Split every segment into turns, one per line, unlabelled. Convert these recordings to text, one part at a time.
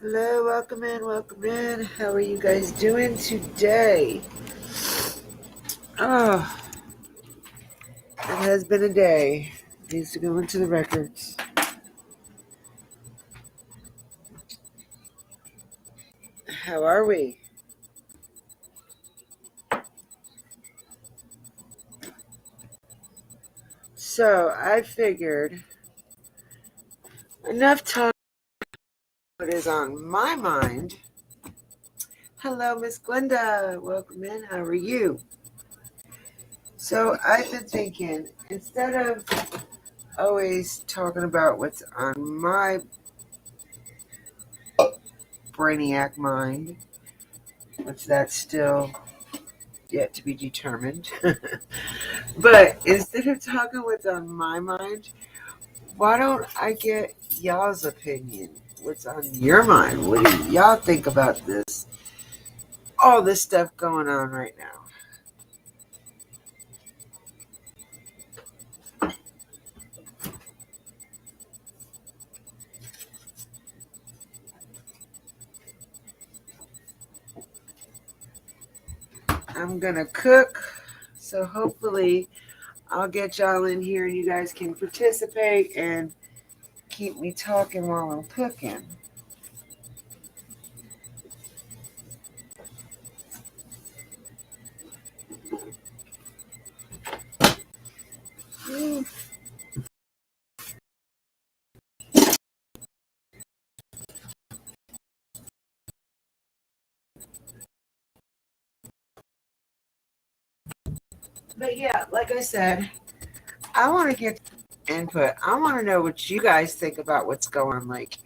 Hello, welcome in, welcome in. How are you guys doing today? Oh, it has been a day. Needs to go into the records. How are we? So I figured enough time. What is on my mind? Hello, Miss Glenda. Welcome in. How are you? So I've been thinking, instead of always talking about what's on my brainiac mind, which that's still yet to be determined. But instead of talking what's on my mind, why don't I get y'all's opinion? What's on your mind? What do y'all think about this? All this stuff going on right now. I'm gonna cook, so hopefully I'll get y'all in here and you guys can participate and keep me talking while I'm cooking. But yeah, like I said, I want to get input. I want to know what you guys think about what's going on. Like,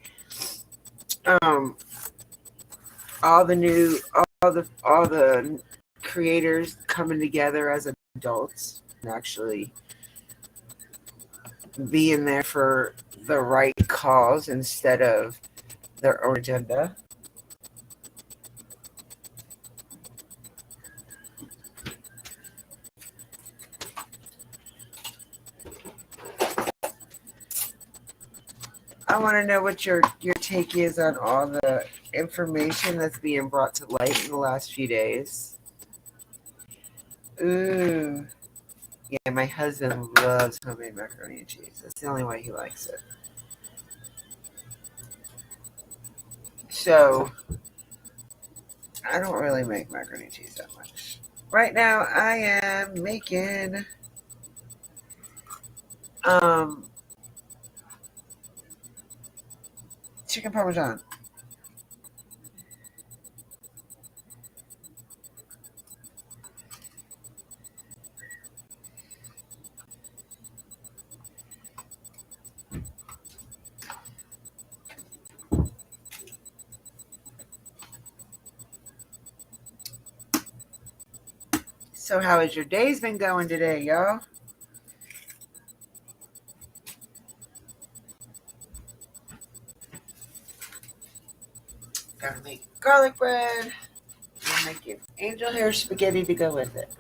um, all the new, all the creators coming together as adults and actually being there for the right cause instead of their own agenda. I want to know what your take is on all the information that's being brought to light in the last few days. Ooh. Yeah, my husband loves homemade macaroni and cheese. That's the only way he likes it. So I don't really make macaroni and cheese that much. Right now I am making um chicken parmesan. So how has your days been going today, y'all? Gotta make garlic bread. I'm making angel hair spaghetti to go with it.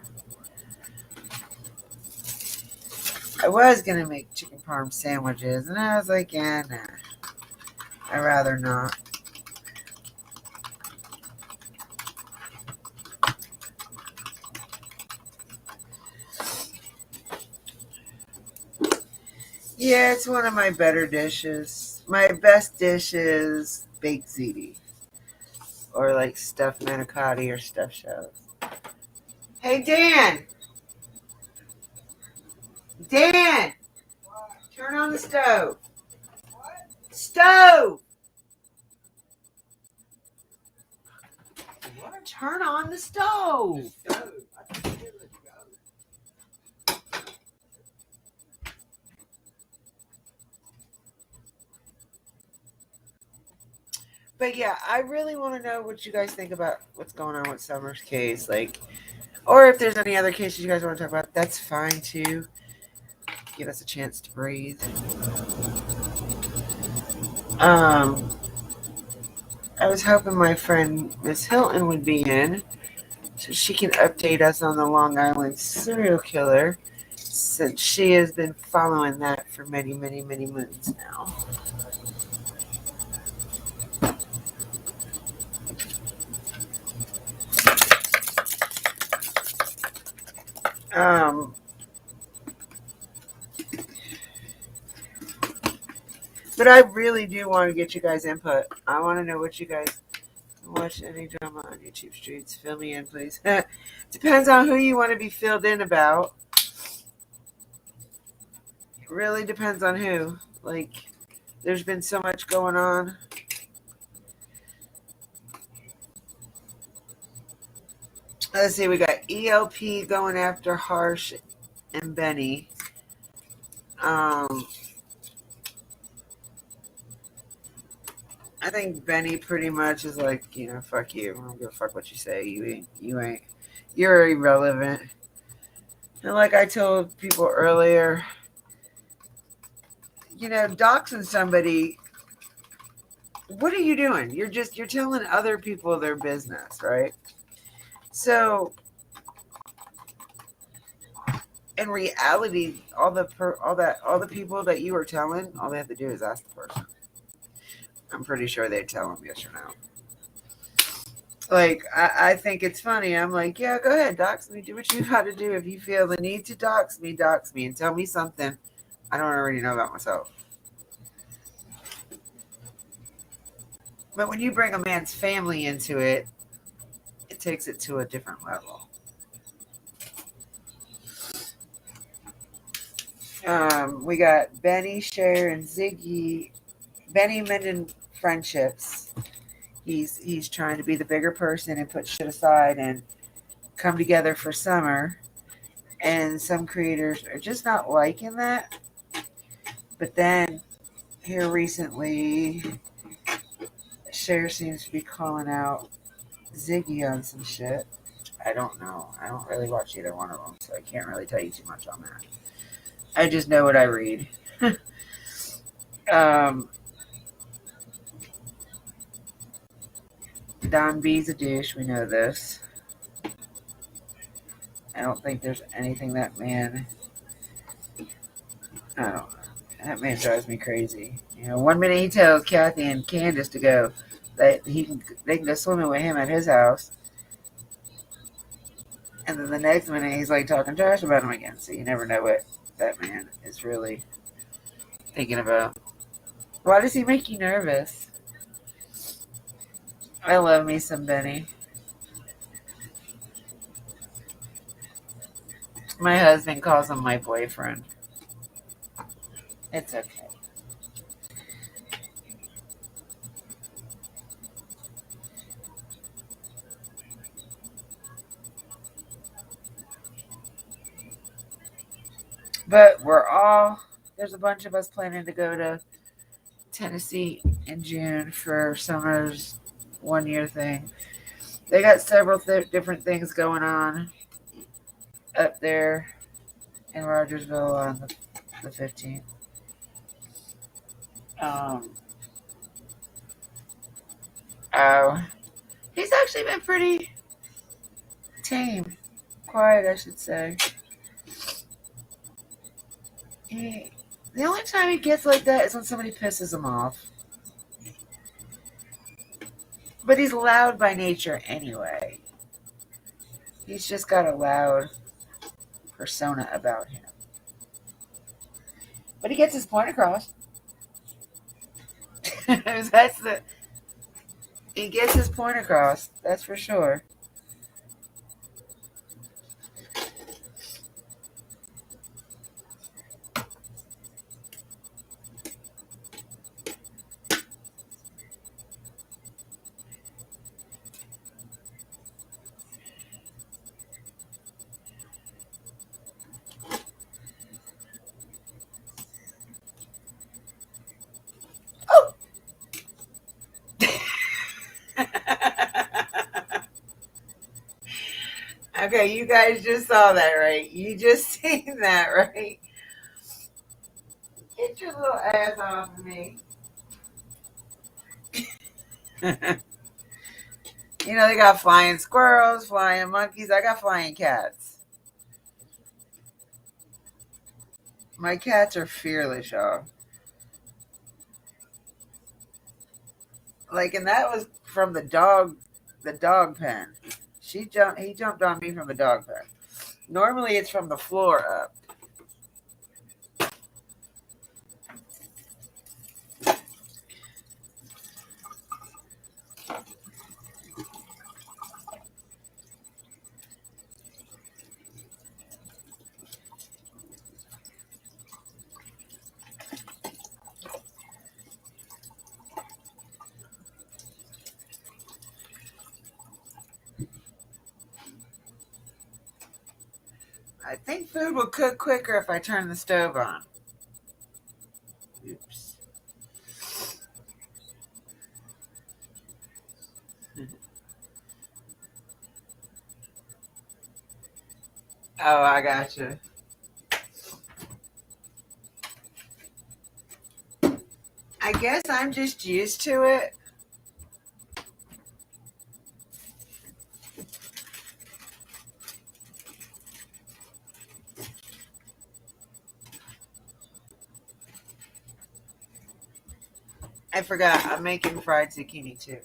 I was gonna make chicken parm sandwiches, and I was like, yeah, nah. I'd rather not. Yeah, it's one of my better dishes. My best dish is baked ziti, or like stuffed manicotti or stuffed shells. Hey, Dan! Dan! Turn on the stove. Stove! Turn on the stove. But yeah, I really want to know what you guys think about what's going on with Summer's case. Like, or if there's any other cases you guys want to talk about, that's fine too. Give us a chance to breathe. Um, I was hoping my friend Miss Hilton would be in so she can update us on the Long Island serial killer since she has been following that for many, many, many months now. Um, but I really do want to get you guys' input. I want to know what you guys watch. Any drama on YouTube streets. Fill me in, please. Depends on who you want to be filled in about. It really depends on who. Like, there's been so much going on. Let's see, we got ELP going after Harsh and Benny. I think Benny pretty much is like, fuck you. I don't give a fuck what you say. You ain't. You're irrelevant. And like I told people earlier, doxing somebody, what are you doing? You're telling other people their business, right? So in reality, all the people that you are telling, all they have to do is ask the person. I'm pretty sure they'd tell them yes or no. Like, I think it's funny. I'm like, yeah, go ahead, dox me. Do what you got to do. If you feel the need to dox me, and tell me something I don't already know about myself. But when you bring a man's family into it, it takes it to a different level. We got Benny, Cher, and Ziggy. Benny mending friendships. He's trying to be the bigger person and put shit aside and come together for summer. And some creators are just not liking that. But then here recently, Cher seems to be calling out Ziggy on some shit. I don't know. I don't really watch either one of them, so I can't really tell you too much on that. I just know what I read. Don B's a douche. We know this. I don't think there's anything that man. I don't know. That man drives me crazy. 1 minute he tells Kathy and Candace to go, that they can go swimming with him at his house, and then the next minute he's like talking trash about him again. So you never know what that man is really thinking about. Why does he make you nervous? I love me some Benny. My husband calls him my boyfriend. It's okay. But there's a bunch of us planning to go to Tennessee in June for summer's 1 year thing. They got several different things going on up there in Rogersville on the 15th. He's actually been pretty tame, quiet, I should say. The only time he gets like that is when somebody pisses him off. But he's loud by nature anyway. He's just got a loud persona about him. But he gets his point across. He gets his point across, that's for sure. Okay, you guys just saw that, right? You just seen that, right? Get your little ass off of me. They got flying squirrels, flying monkeys. I got flying cats. My cats are fearless, y'all. And that was from the dog pen. He jumped on me from the dog pen. Normally it's from the floor up. I think food will cook quicker if I turn the stove on. Oops. Oh, I gotcha. I guess I'm just used to it. I forgot. I'm making fried zucchini too.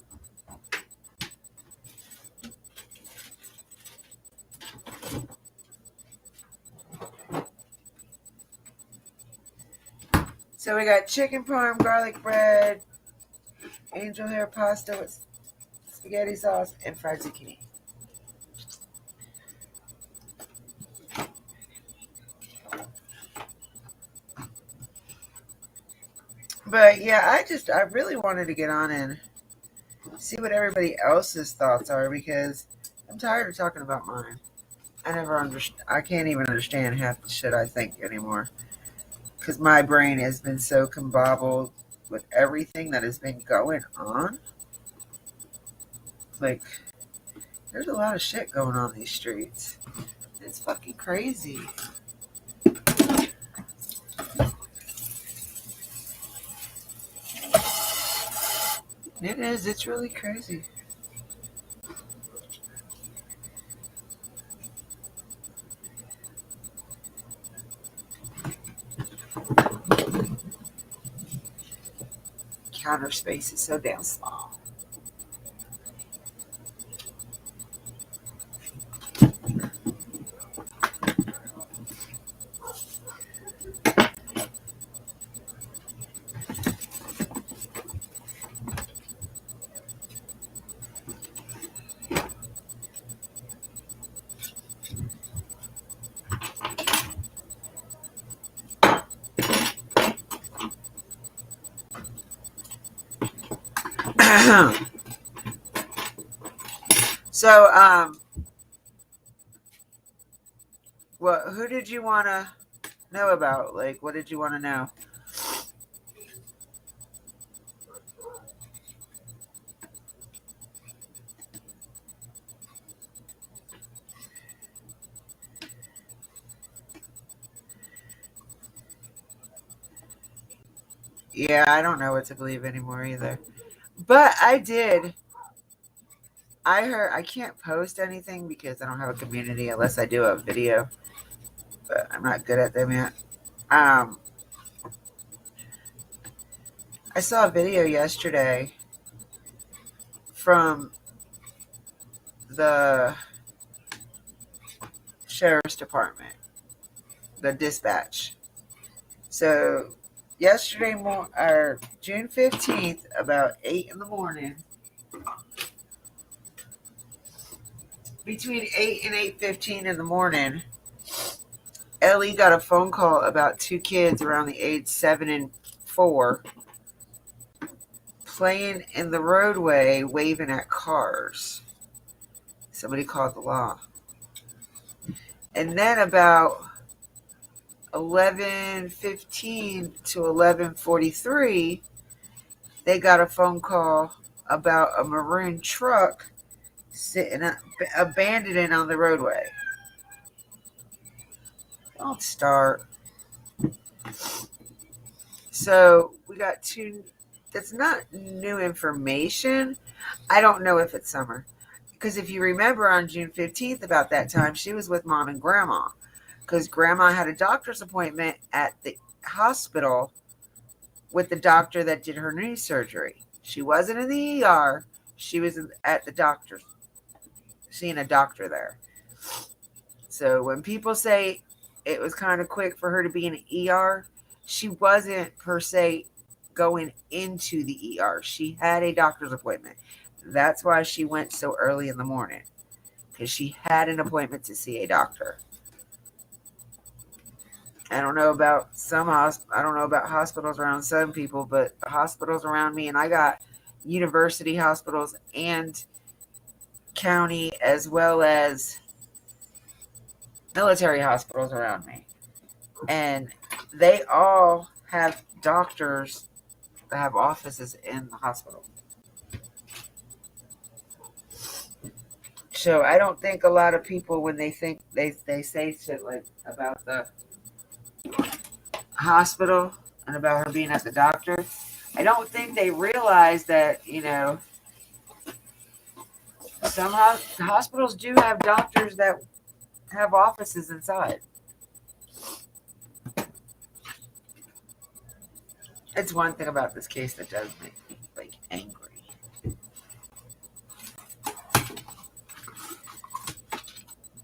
So we got chicken parm, garlic bread, angel hair pasta with spaghetti sauce, and fried zucchini. But yeah, I really wanted to get on and see what everybody else's thoughts are because I'm tired of talking about mine. I can't even understand half the shit I think anymore because my brain has been so combobbled with everything that has been going on. Like, there's a lot of shit going on these streets. It's fucking crazy. It is. It's really crazy. Counter space is so damn small. So, who did you want to know about? Like, what did you want to know? Yeah, I don't know what to believe anymore either. But I heard I can't post anything because I don't have a community unless I do a video. But I'm not good at them yet. Um, I saw a video yesterday from the sheriff's department, the dispatch. So yesterday, or June 15th, about 8 in the morning, between 8 and 8:15 in the morning, Ellie got a phone call about two kids around the age 7 and 4 playing in the roadway, waving at cars. Somebody called the law. And then about 11:15 to 11:43, they got a phone call about a maroon truck sitting abandoned on the roadway. Don't start. So we got two. That's not new information. I don't know if it's summer. Because if you remember on June 15th, about that time, she was with mom and grandma. Because grandma had a doctor's appointment at the hospital with the doctor that did her knee surgery. She wasn't in the ER. She was at the doctor's, seeing a doctor there. So when people say it was kind of quick for her to be in an ER, she wasn't per se going into the ER. She had a doctor's appointment. That's why she went so early in the morning, because she had an appointment to see a doctor. I don't know about I don't know about hospitals around some people, but the hospitals around me, and I got university hospitals and county as well as military hospitals around me. And they all have doctors that have offices in the hospital. So I don't think a lot of people, when they think they say shit like about the hospital and about her being at the doctor, I don't think they realize that, some hospitals do have doctors that have offices inside. It's one thing about this case that does make me like angry.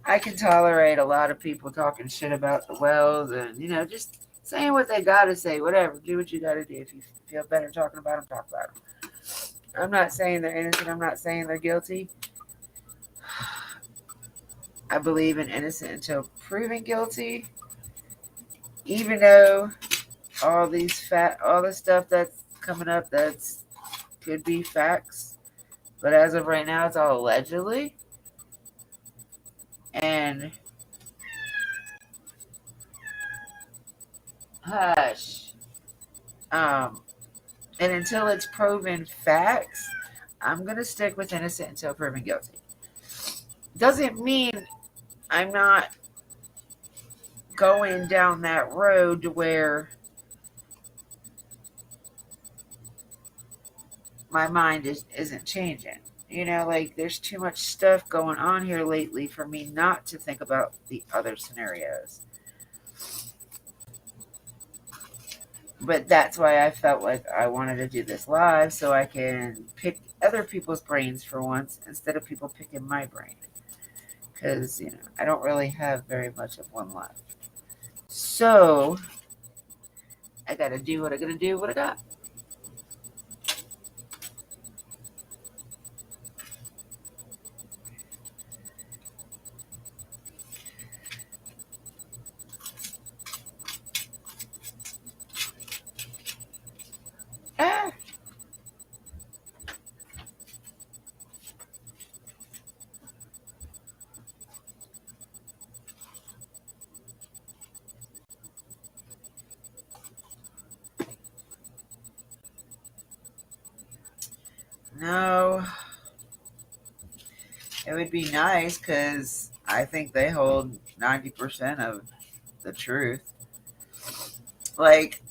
I can tolerate a lot of people talking shit about the wells and, just saying what they got to say, whatever. Do what you got to do. If you feel better talking about them, talk about them. I'm not saying they're innocent. I'm not saying they're guilty. I believe in innocent until proven guilty. Even though all the stuff that's coming up that's could be facts. But as of right now, it's all allegedly. And hush. And until it's proven facts, I'm going to stick with innocent until proven guilty. Doesn't mean I'm not going down that road to where my mind isn't changing. Like there's too much stuff going on here lately for me not to think about the other scenarios. But that's why I felt like I wanted to do this live, so I can pick other people's brains for once instead of people picking my brain. Because, I don't really have very much of one left. So, I got to do what I got to do, what I got. No, it would be nice because I think they hold 90% of the truth. Like,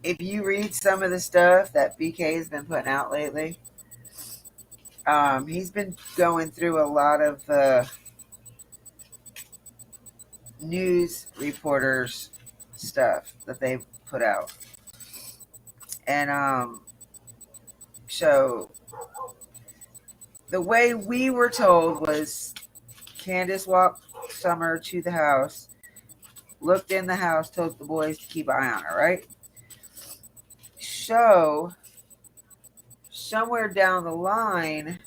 if you read some of the stuff that BK has been putting out lately, he's been going through a lot of news reporters stuff that they put out. And so the way we were told was Candace walked Summer to the house, looked in the house, told the boys to keep an eye on her, right? So somewhere down the line,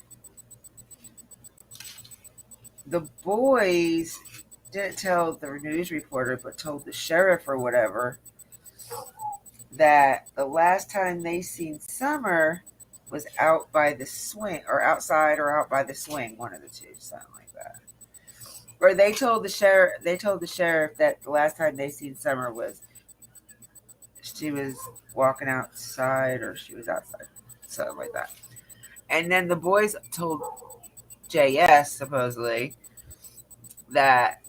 the boys didn't tell the news reporter, but told the sheriff or whatever that the last time they seen Summer was out by the swing, or outside or out by the swing, one of the two, something like that. Or they told the sheriff that the last time they seen Summer was she was walking outside or she was outside, something like that. And then the boys told JS supposedly that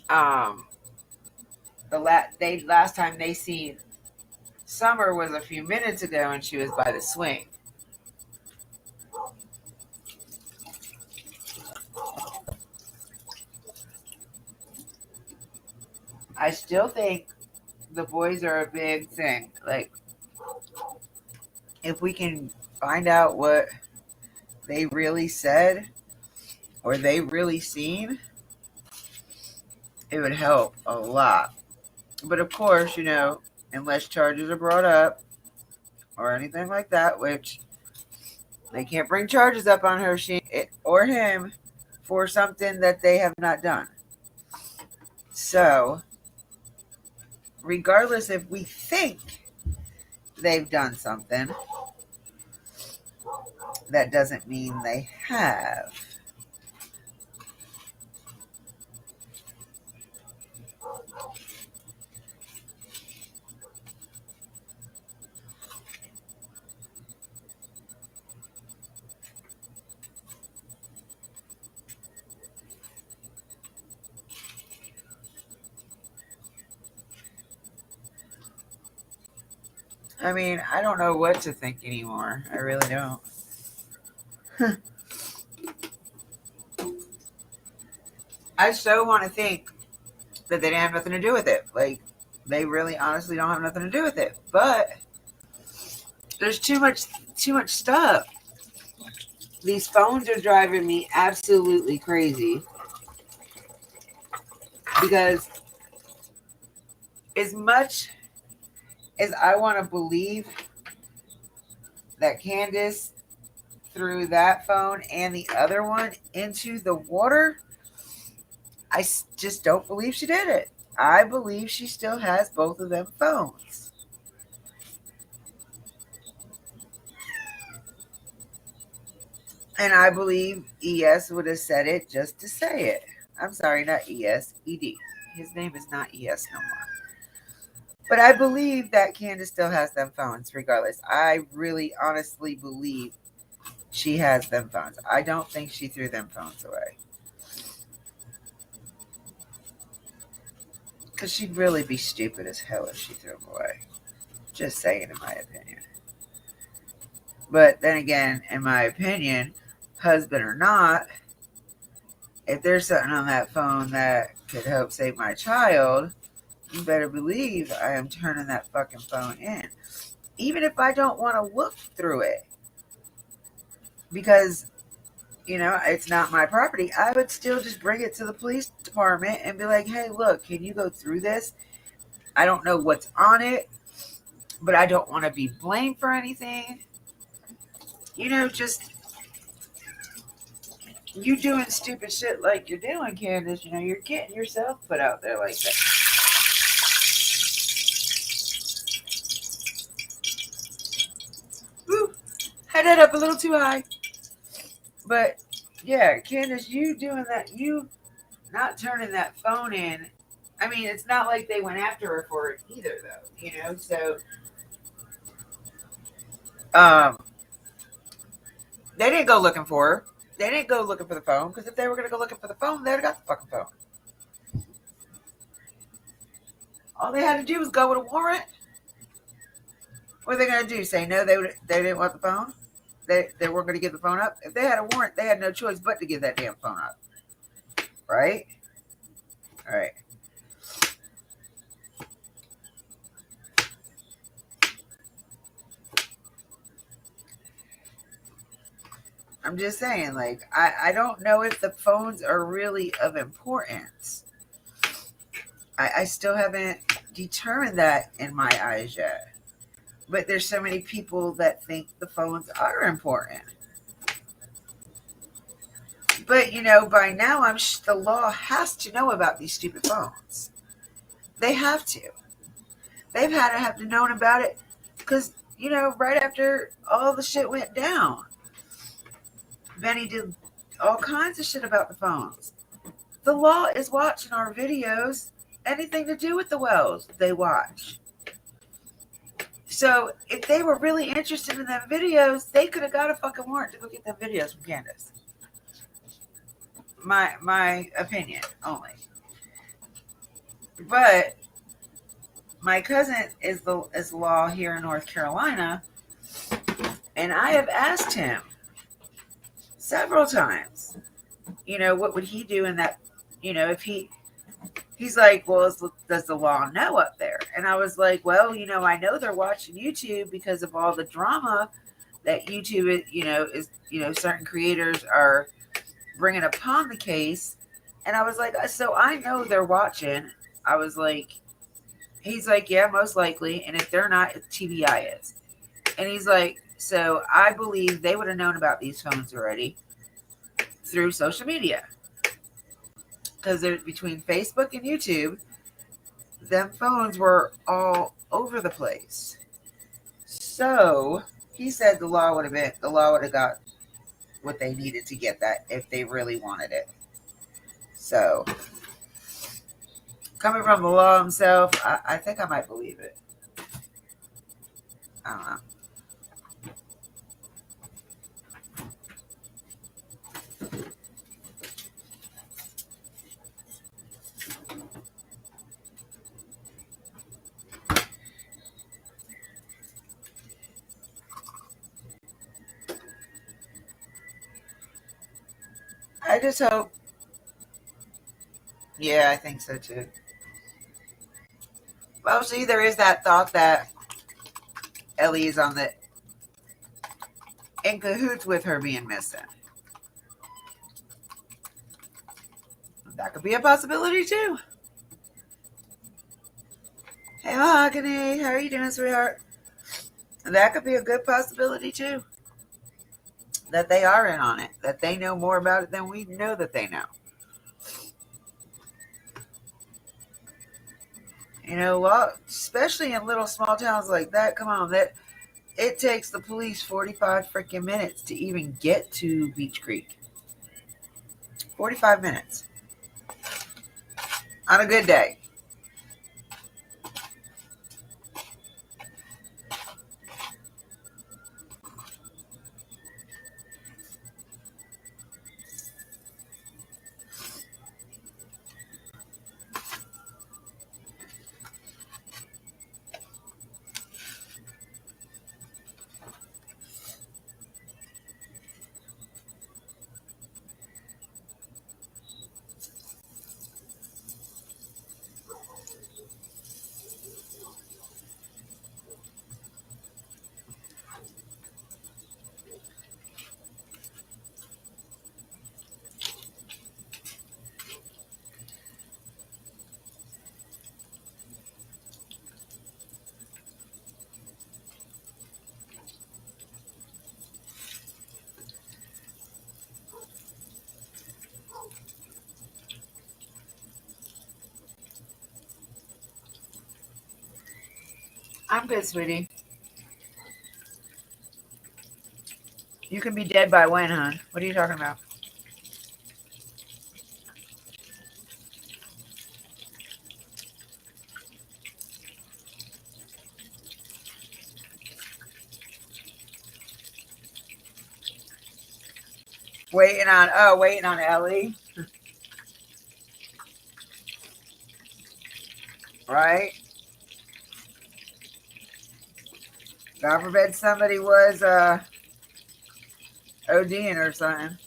the last time they seen Summer was a few minutes ago and she was by the swing. I still think the boys are a big thing. Like, if we can find out what they really said, or they really seen, it would help a lot. But of course, unless charges are brought up or anything like that, which they can't bring charges up on her or him for something that they have not done. So, regardless if we think they've done something, that doesn't mean they have. I mean, I don't know what to think anymore. I really don't. I so want to think that they didn't have nothing to do with it. Like, they really honestly don't have nothing to do with it. But there's too much stuff. These phones are driving me absolutely crazy. Because as much as I want to believe that Candace threw that phone and the other one into the water, I just don't believe she did it. I believe she still has both of them phones. And I believe ES would have said it just to say it. I'm sorry, not ES, ED. His name is not ES no more. But I believe that Candace still has them phones regardless. I really honestly believe she has them phones. I don't think she threw them phones away. Because she'd really be stupid as hell if she threw them away. Just saying, in my opinion. But then again, in my opinion, husband or not, if there's something on that phone that could help save my child, you better believe I am turning that fucking phone in. Even if I don't want to look through it. Because, it's not my property. I would still just bring it to the police department and be like, hey, look, can you go through this? I don't know what's on it, but I don't want to be blamed for anything. Just you doing stupid shit like you're doing, Candace. You're getting yourself put out there like that. Woo, had that up a little too high. But yeah, Candace, you doing that, you not turning that phone in. I mean, it's not like they went after her for it either, though, so they didn't go looking for her. They didn't go looking for the phone, because if they were going to go looking for the phone, they would have got the fucking phone. All they had to do was go with a warrant. What are they going to do? Say no, they didn't want the phone? They weren't going to give the phone up? If they had a warrant, they had no choice but to give that damn phone up. Right? All right. I'm just saying, like, I don't know if the phones are really of importance. I still haven't determined that in my eyes yet. But there's so many people that think the phones are important. But, by now, the law has to know about these stupid phones. They have to. They've had to have known about it because, right after all the shit went down, Benny did all kinds of shit about the phones. The law is watching our videos. Anything to do with the wells, they watch. So if they were really interested in them videos, they could have got a fucking warrant to go get them videos from Candace. My opinion only. But my cousin is law here in North Carolina, and I have asked him several times, what would he do in that, if he's like, well, does the law know up there? And I was like, well, I know they're watching YouTube because of all the drama that YouTube is, certain creators are bringing upon the case. And I was like, so I know they're watching. I was like, he's like, yeah, most likely. And if they're not, TBI is. And he's like, so I believe they would have known about these phones already through social media. Because between Facebook and YouTube, them phones were all over the place. So he said the law would have got what they needed to get that if they really wanted it. So coming from the law himself, I think I might believe it. I don't know. I just hope. Yeah, I think so too. Well, see, there is that thought that Ellie is in cahoots with her being missing. That could be a possibility too. Hey, Mahogany, how are you doing, sweetheart? That could be a good possibility too. That they are in on it. That they know more about it than we know that they know. You know, well, especially in little small towns like that. Come on, it takes the police 45 freaking minutes to even get to Beach Creek. 45 minutes on a good day. I'm good, sweetie. You can be dead by when, hon? What are you talking about? Waiting on Ellie. Right? God forbid somebody was ODing or something.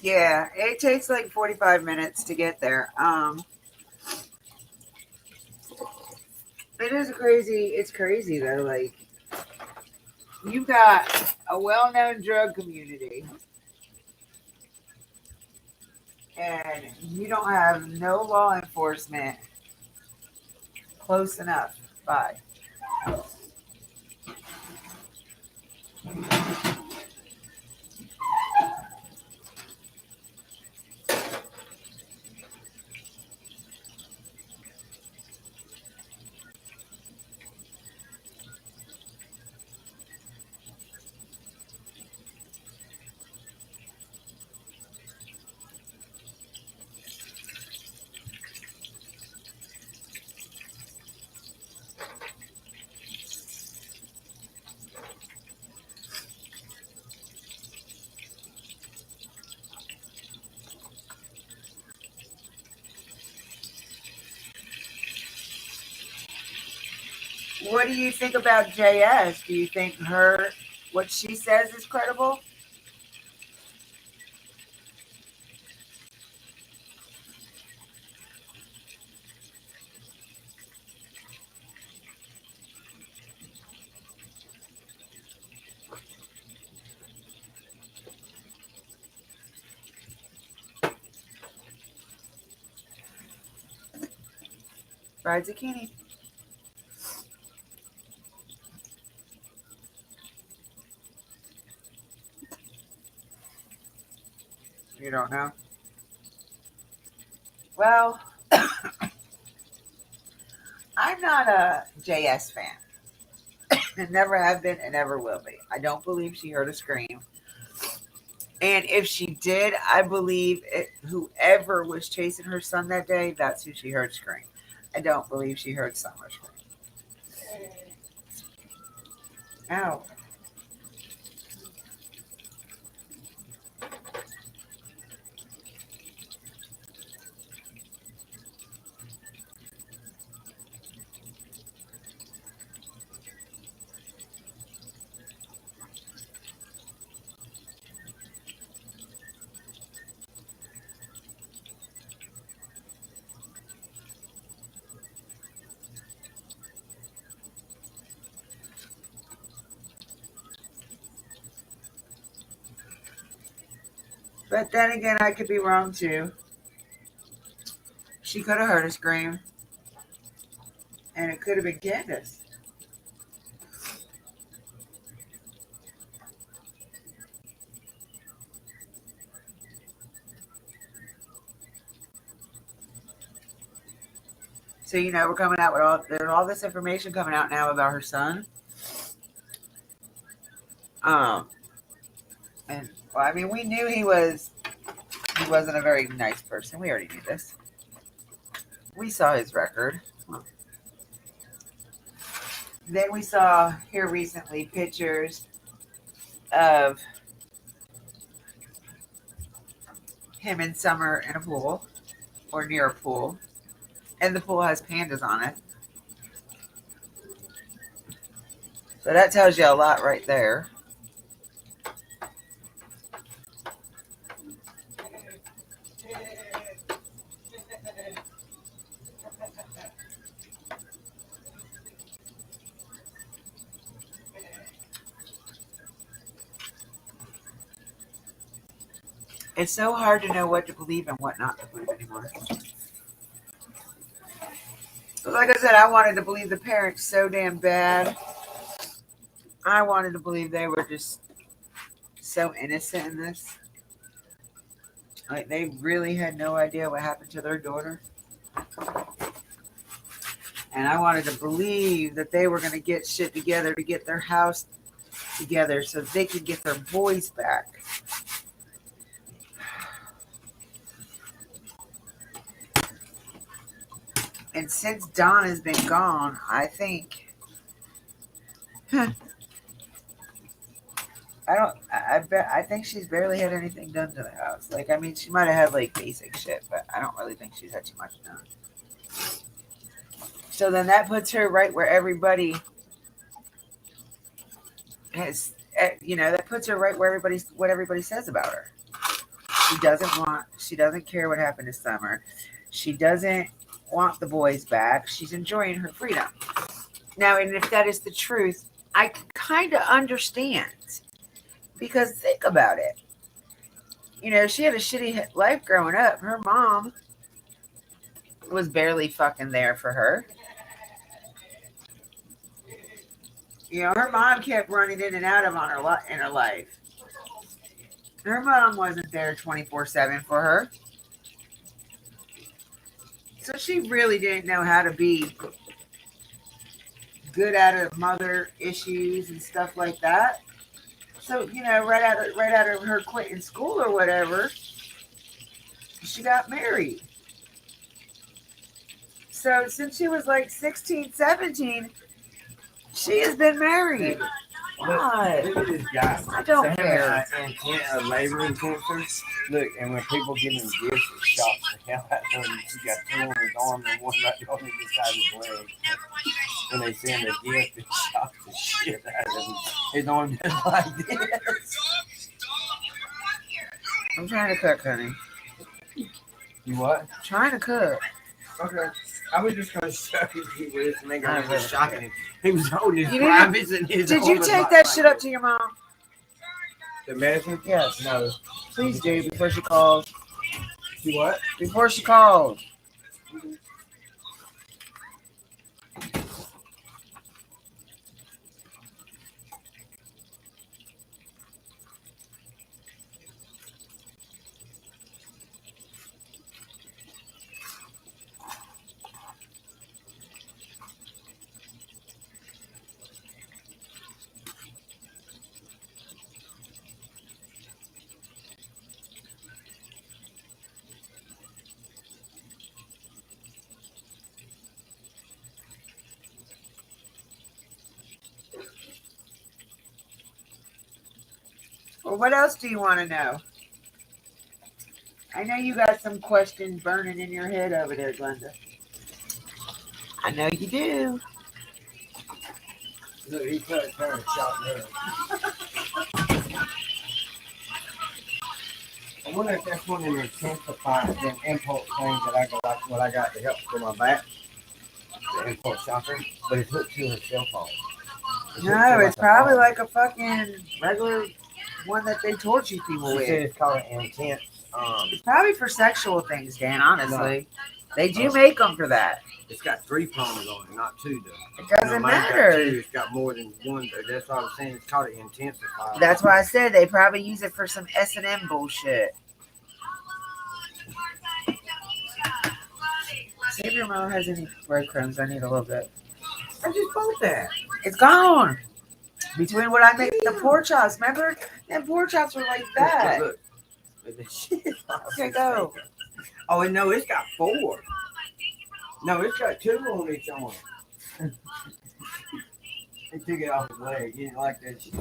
Yeah, it takes like 45 minutes to get there. It is crazy. It's crazy though. Like, you've got a well-known drug community, and you don't have no law enforcement close enough by. What do you think about JS? Do you think what she says is credible? Fried zucchini. You don't know? Well, I'm not a JS fan. And never have been and never will be. I don't believe she heard a scream. And if she did, I believe whoever was chasing her son that day, that's who she heard scream. I don't believe she heard Summer scream. Ow. But then again, I could be wrong too. She could have heard a scream, and it could have been Candace. So, we're coming out with there's all this information coming out now about her son. And well, I mean, we knew he wasn't a very nice person. We already knew this. We saw his record. Then we saw here recently pictures of him in summer in a pool or near a pool. And the pool has pandas on it. So that tells you a lot right there. It's so hard to know what to believe and what not to believe anymore. But like I said, I wanted to believe the parents so damn bad. I wanted to believe they were just so innocent in this. Like, they really had no idea what happened to their daughter. And I wanted to believe that they were going to get shit together to get their house together so they could get their boys back. And since Don has been gone, I think I think she's barely had anything done to the house. Like, I mean, she might have had like basic shit, but I don't really think she's had too much done. So then that puts her right where everybody that puts her right where what everybody says about her. She doesn't care what happened this summer. She doesn't want the boys back. She's enjoying her freedom. Now, and if that is the truth, I kind of understand. Because think about it. You know, she had a shitty life growing up. Her mom was barely fucking there for her. You know, her mom kept running in and out of in her life. Her mom wasn't there 24/7 for her. So she really didn't know how to be good at her mother issues and stuff like that. So, you know, right out of her quitting school or whatever, she got married. So since she was like 16, 17, she has been married. Why?
Look at this guy.
I don't care.
A laboring cancer. Look, and when people give him gifts, it shocks the hell out of him. He's got two on his arm and one right on the side of his leg. When they send a gift, it shocks the shit out of him. His arm just like this.
I'm trying to cook, honey.
You what?
Trying to cook.
Okay. I was just going to show you this and make it
really
shocking. He was holding his privates and his
Did you take that shit up to your mom?
The medicine?
Yes.
No.
Please do before she calls.
You what?
Before she calls. Well, what else do you want to know? I know you got some questions burning in your head over there, Glenda. I know you do.
Look, he cut her and shot her. I wonder if that's one of the intensified them impulse things that I got, like what I got to help for my back. The impulse shocker, but it's hooked to her cell phone.
No, it's probably like a fucking regular one that they torture people
She
with.
said it's called an intense.
It's probably for sexual things, Dan, honestly. No. They do make them for that.
It's got 3 prongs on it, not 2 though.
It doesn't matter.
It's got more than one. That's what I was saying. It's called an intensifier.
That's why I said they probably use it for some S&M bullshit. See if your mom has any breadcrumbs. I need a little bit.
I just bought that.
It's gone. Between what I make the pork chops, remember? Them pork chops were like that.
Look.
Okay, go.
Oh, and no, it's got 4. No, it's got 2 on each arm. He took it off his leg. He didn't like that shit.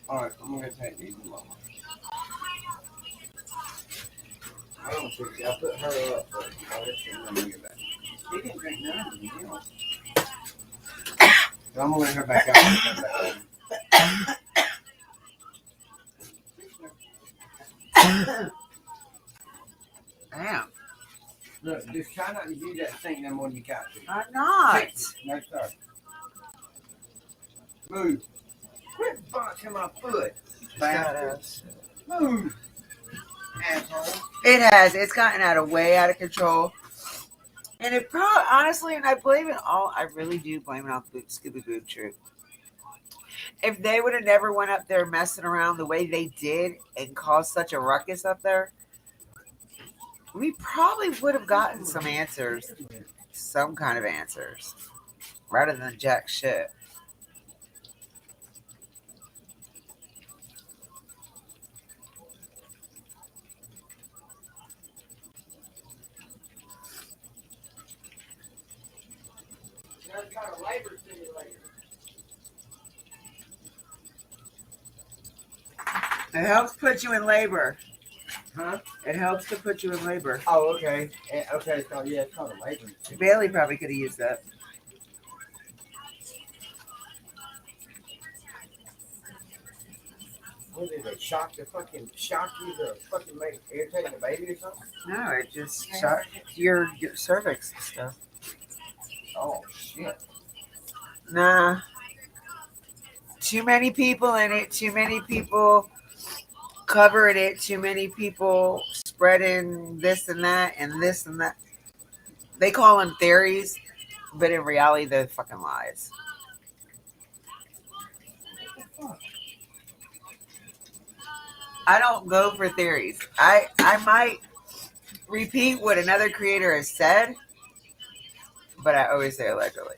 All right, I'm gonna take these along. I don't think I put her up, but I'm gonna get back. She didn't drink none of them, you know. I'm gonna let her back out.
Damn.
Look, just try not to use that thing no more than you got to.
I'm not.
No, sir. Move. Quit boxing my foot.
Badass.
Move. Asshole.
It has. It's gotten way out of control. And it probably, honestly, and I really do blame it on Scooby Boob Troop. If they would have never went up there messing around the way they did and caused such a ruckus up there, we probably would have gotten some answers, some kind of answers, rather than jack shit. It helps put you in labor.
Huh?
It helps to put you in labor.
Oh, okay. Okay, so yeah, it's called a labor.
Bailey probably could have used that.
What did they shock you to fucking make irritate the baby or something?
No, it just shocked your cervix and stuff.
Oh shit.
Nah. Too many people in it, too many people covering it, too many people spreading this and that and this and that. They call them theories, but in reality, they're fucking lies. I don't go for theories. I might repeat what another creator has said, but I always say allegedly.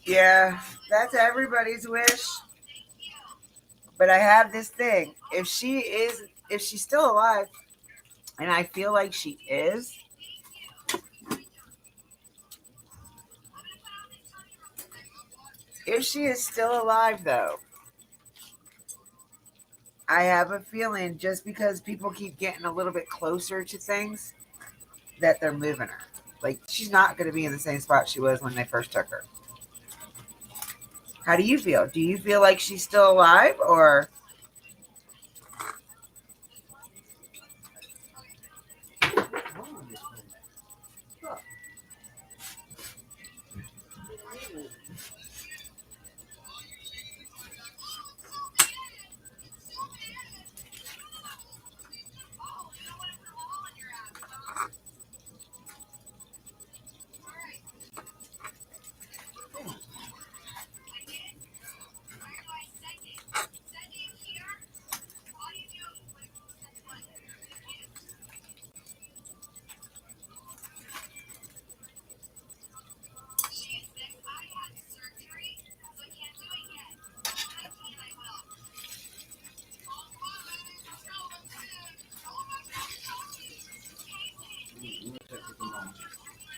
Yeah, that's everybody's wish. But I have this thing. If she's still alive, and I feel like she is, if she is still alive though, I have a feeling just because people keep getting a little bit closer to things that they're moving her. Like she's not going to be in the same spot she was when they first took her. How do you feel? Do you feel like she's still alive or?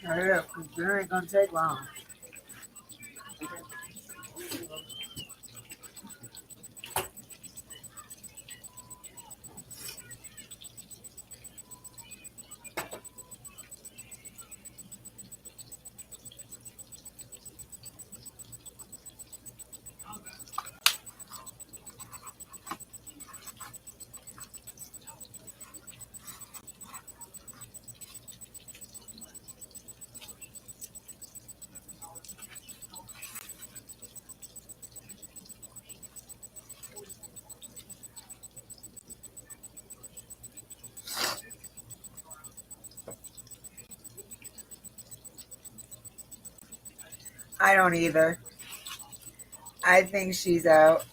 Hurry up, because it ain't gonna take long. I don't either. I think she's out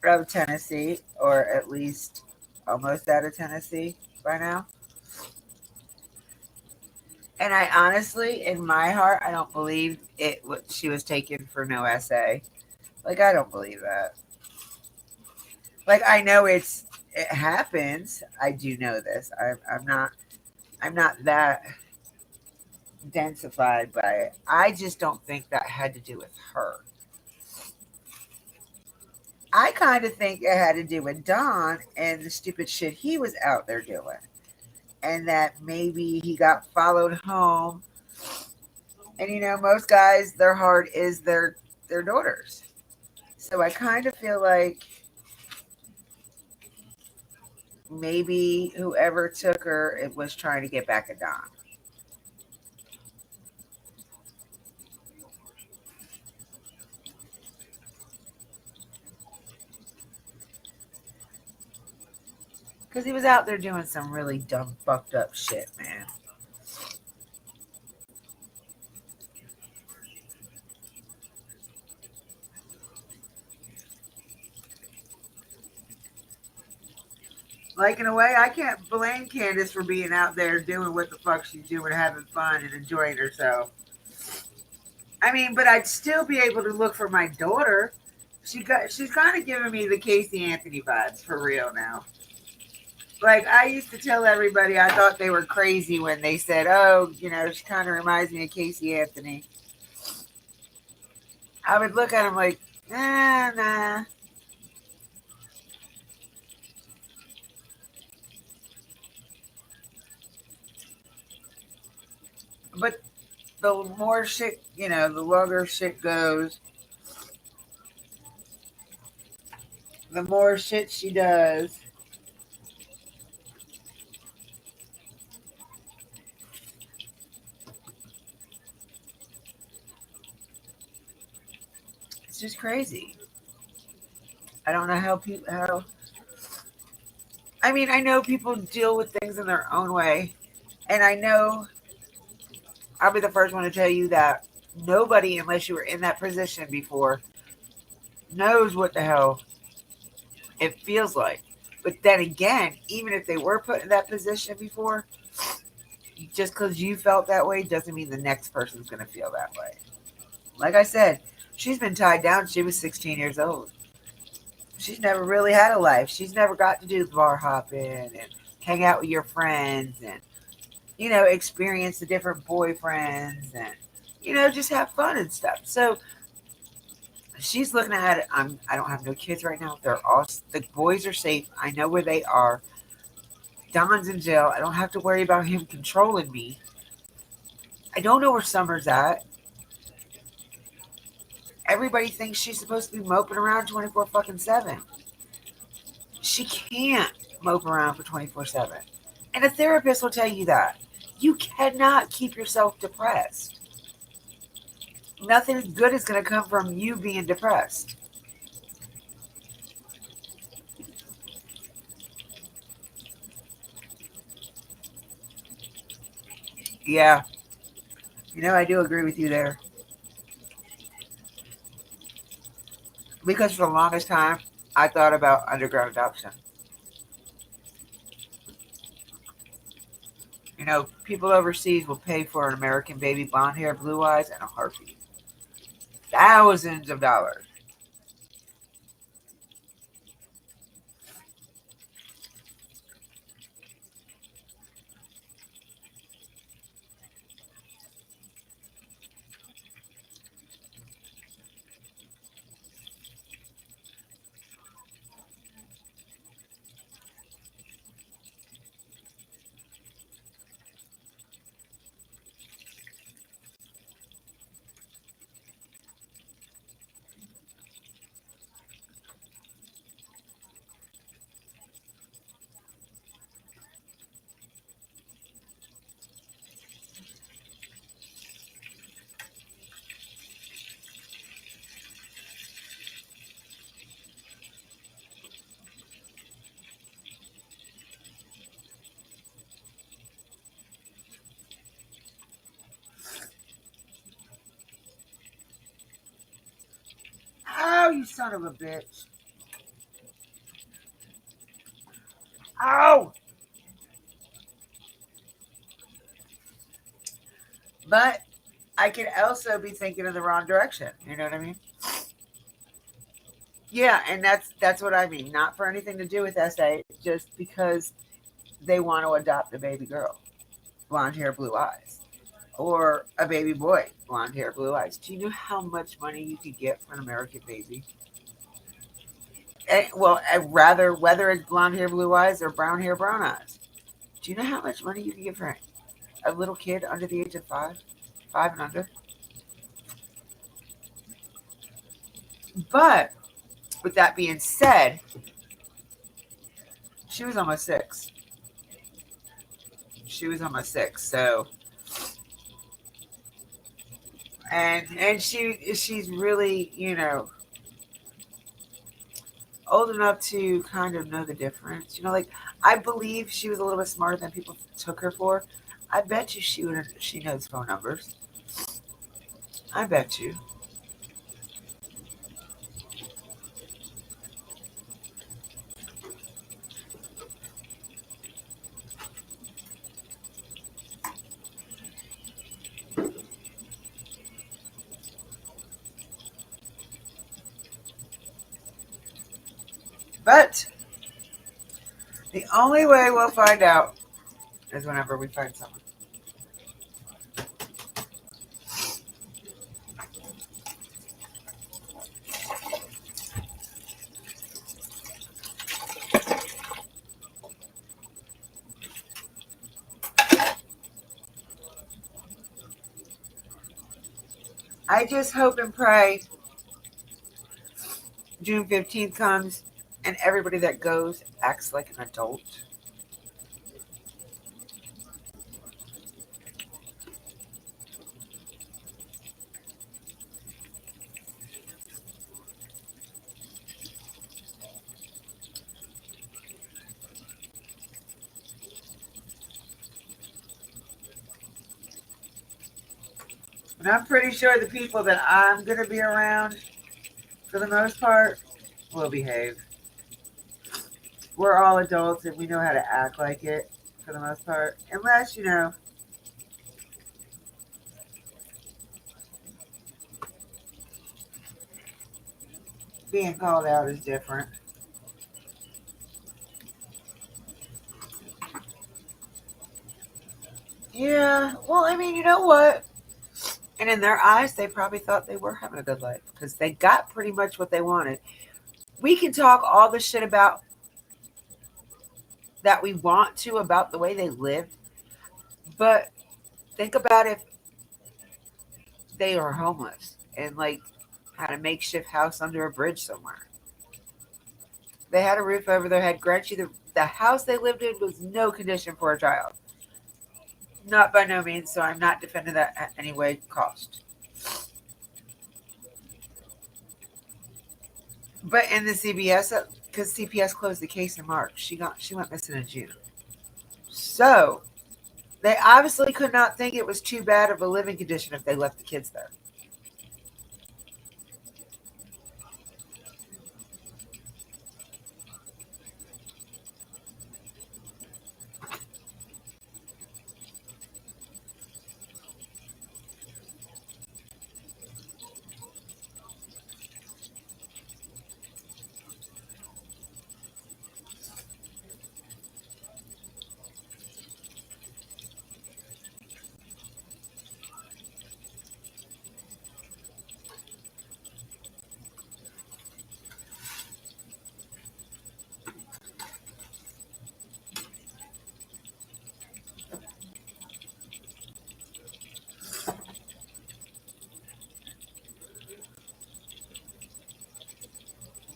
of Tennessee, or at least almost out of Tennessee by now. And I honestly, in my heart, I don't believe it. She was taken for no essay. Like I don't believe that. Like I know it happens. I do know this. I'm not that densified by it. I just don't think that had to do with her. I kind of think it had to do with Don and the stupid shit he was out there doing. And that maybe he got followed home. And most guys, their heart is their daughters. So I kind of feel like maybe whoever took her, it was trying to get back at Don. Because he was out there doing some really dumb, fucked up shit, man. Like, in a way, I can't blame Candace for being out there doing what the fuck she's doing, having fun and enjoying herself. I mean, but I'd still be able to look for my daughter. She's kind of giving me the Casey Anthony vibes for real now. Like, I used to tell everybody I thought they were crazy when they said, "Oh, she kind of reminds me of Casey Anthony." I would look at him like, nah. But the more shit, the longer shit goes, the more shit she does. It's just crazy. I don't know how people, I mean, I know people deal with things in their own way. And I know I'll be the first one to tell you that nobody, unless you were in that position before, knows what the hell it feels like. But then again, even if they were put in that position before, just because you felt that way doesn't mean the next person's going to feel that way. Like I said, she's been tied down. She was 16 years old. She's never really had a life. She's never got to do bar hopping and hang out with your friends and, experience the different boyfriends and, just have fun and stuff. So she's looking at it. I don't have no kids right now. The boys are safe. I know where they are. Don's in jail. I don't have to worry about him controlling me. I don't know where Summer's at. Everybody thinks she's supposed to be moping around 24 fucking 7. She can't mope around for 24/7. And a therapist will tell you that. You cannot keep yourself depressed. Nothing good is going to come from you being depressed. Yeah. I do agree with you there. Because for the longest time, I thought about underground adoption. People overseas will pay for an American baby, blonde hair, blue eyes, and a heartbeat. Thousands of dollars. Oh, you son of a bitch. Oh! But I could also be thinking in the wrong direction. You know what I mean? Yeah, and that's what I mean. Not for anything to do with SA, just because they want to adopt a baby girl, blonde hair, blue eyes, or a baby boy, blonde hair, blue eyes. Do you know how much money you could get for an American baby? Well, rather whether it's blonde hair, blue eyes, or brown hair, brown eyes. Do you know how much money you can get for a little kid under the age of 5 and under? But with that being said, she was almost 6. She was almost 6. So, and she's really, old enough to kind of know the difference. Like, I believe she was a little bit smarter than people took her for. I bet you she knows phone numbers. I bet you. But the only way we'll find out is whenever we find someone. I just hope and pray June 15th comes and everybody that goes acts like an adult. And I'm pretty sure the people that I'm going to be around, for the most part, will behave. We're all adults and we know how to act like it for the most part. Unless, being called out is different. Yeah, well, I mean, you know what? And in their eyes, they probably thought they were having a good life because they got pretty much what they wanted. We can talk all the shit about that we want to about the way they lived, but think about if they were homeless and like had a makeshift house under a bridge somewhere. They had a roof over their head. Grant you, the house they lived in was no condition for a child. Not by no means, so I'm not defending that at any way cost. But in the CBS, because CPS closed the case in March, she went missing in June. So they obviously could not think it was too bad of a living condition if they left the kids there.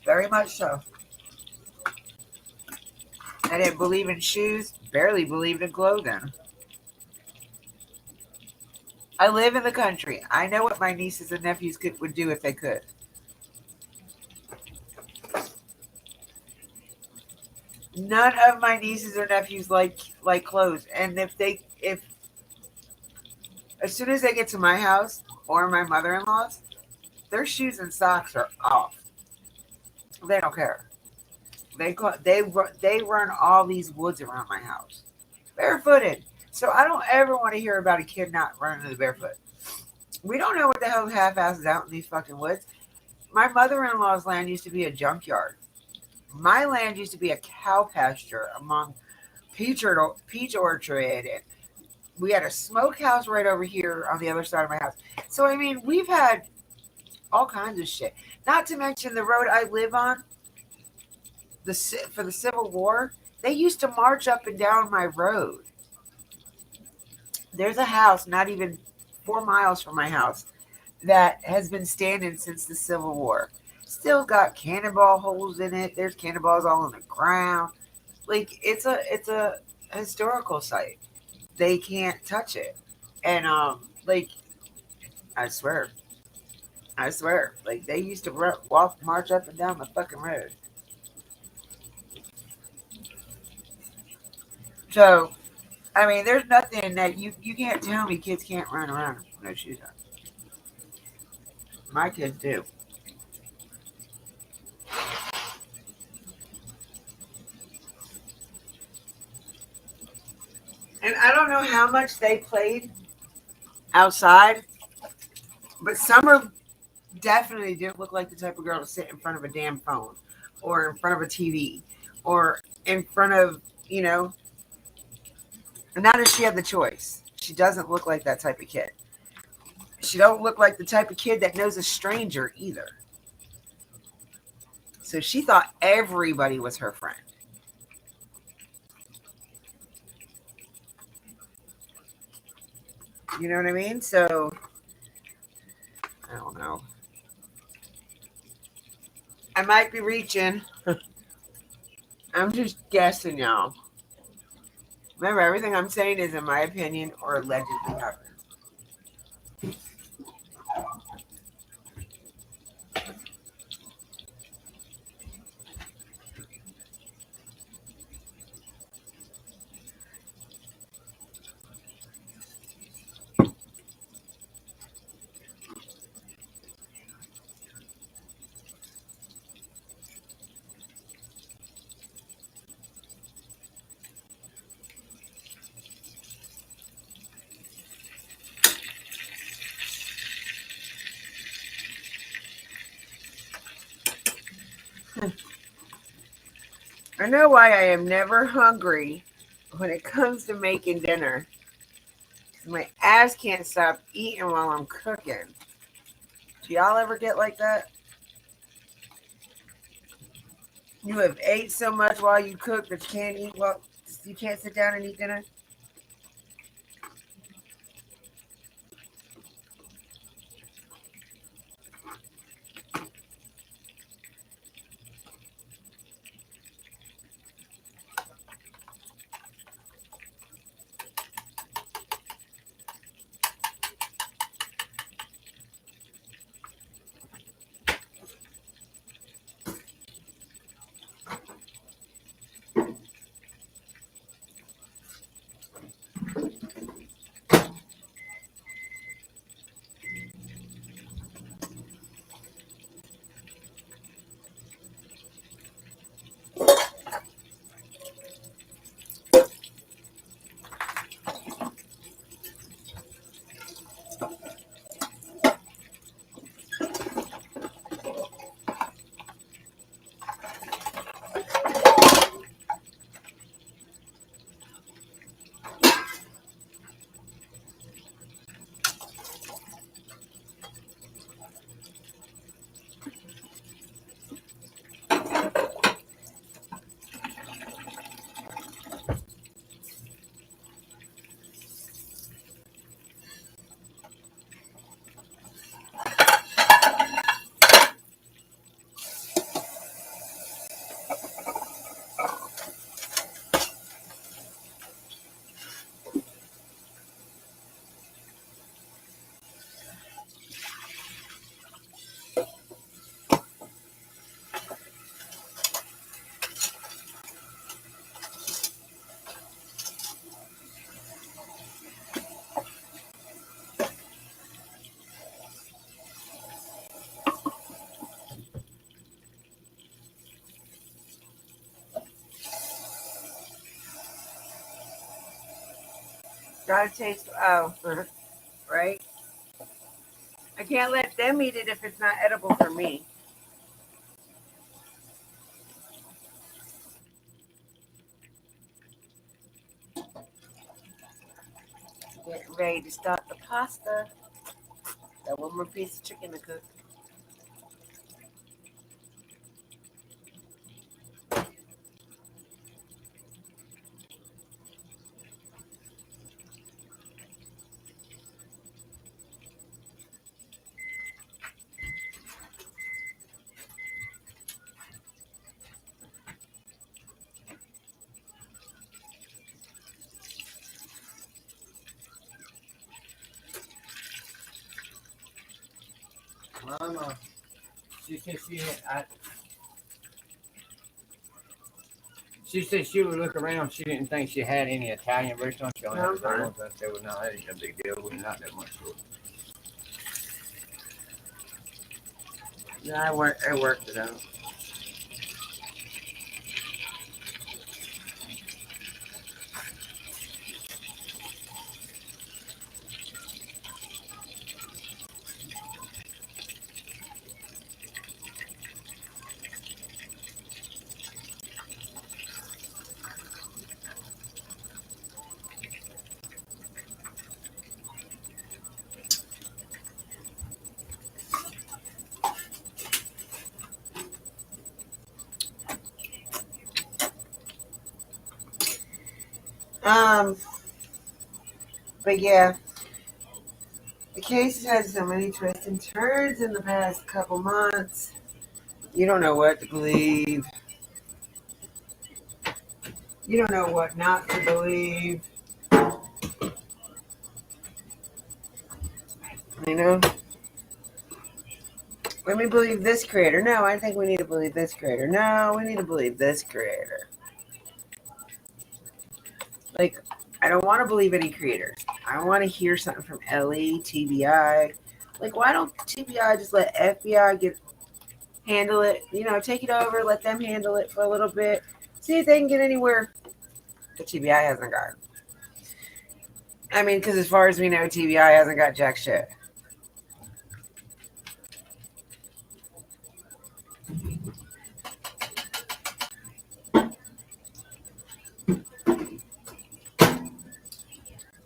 Very much so. I didn't believe in shoes, barely believed in clothing. I live in the country. I know what my nieces and nephews would do if they could. None of my nieces or nephews like clothes, and if as soon as they get to my house or my mother-in-law's, their shoes and socks are off. They don't care. They run all these woods around my house, barefooted. So I don't ever want to hear about a kid not running to the barefoot. We don't know what the hell half-ass is out in these fucking woods. My mother-in-law's land used to be a junkyard. My land used to be a cow pasture among peach orchard, and we had a smokehouse right over here on the other side of my house. So I mean, we've had all kinds of shit. Not to mention the road I live on, for the Civil War, they used to march up and down my road. There's a house not even 4 miles from my house that has been standing since the Civil War. Still got cannonball holes in it. There's cannonballs all on the ground. Like it's a historical site. They can't touch it. And like I swear, like they used to march up and down the fucking road. So I mean, there's nothing that you can't tell me kids can't run around with no shoes on. My kids do. And I don't know how much they played outside, but definitely didn't look like the type of girl to sit in front of a damn phone or in front of a TV or in front of, and not if she had the choice. She doesn't look like that type of kid. She don't look like the type of kid that knows a stranger either. So she thought everybody was her friend. You know what I mean? So I don't know. I might be reaching. I'm just guessing, y'all. Remember, everything I'm saying is in my opinion or allegedly happened. I know why I am never hungry when it comes to making dinner. My ass can't stop eating while I'm cooking. Do y'all ever get like that? You have ate so much while you cook that you can't eat well, you can't sit down and eat dinner? Gotta taste, oh, right? I can't let them eat it if it's not edible for me. Getting ready to start the pasta. Got one more piece of chicken to cook.
Mama, she said she said she would look around. She didn't think she had any Italian restaurants. She only had the ones. I said, well, no, that ain't a big deal. We're not that much for it.
Yeah, I worked it out. Um, but yeah, the case has had so many twists and turns in the past couple months. You don't know what to believe. You don't know what not to believe. You know? Let me believe this creator. No, I think we need to believe this creator. No, we need to believe this creator. Like, I don't want to believe any creators. I want to hear something from Ellie, TBI. Like, why don't TBI just let FBI handle it? You know, take it over, let them handle it for a little bit. See if they can get anywhere that TBI hasn't got. I mean, because as far as we know, TBI hasn't got jack shit.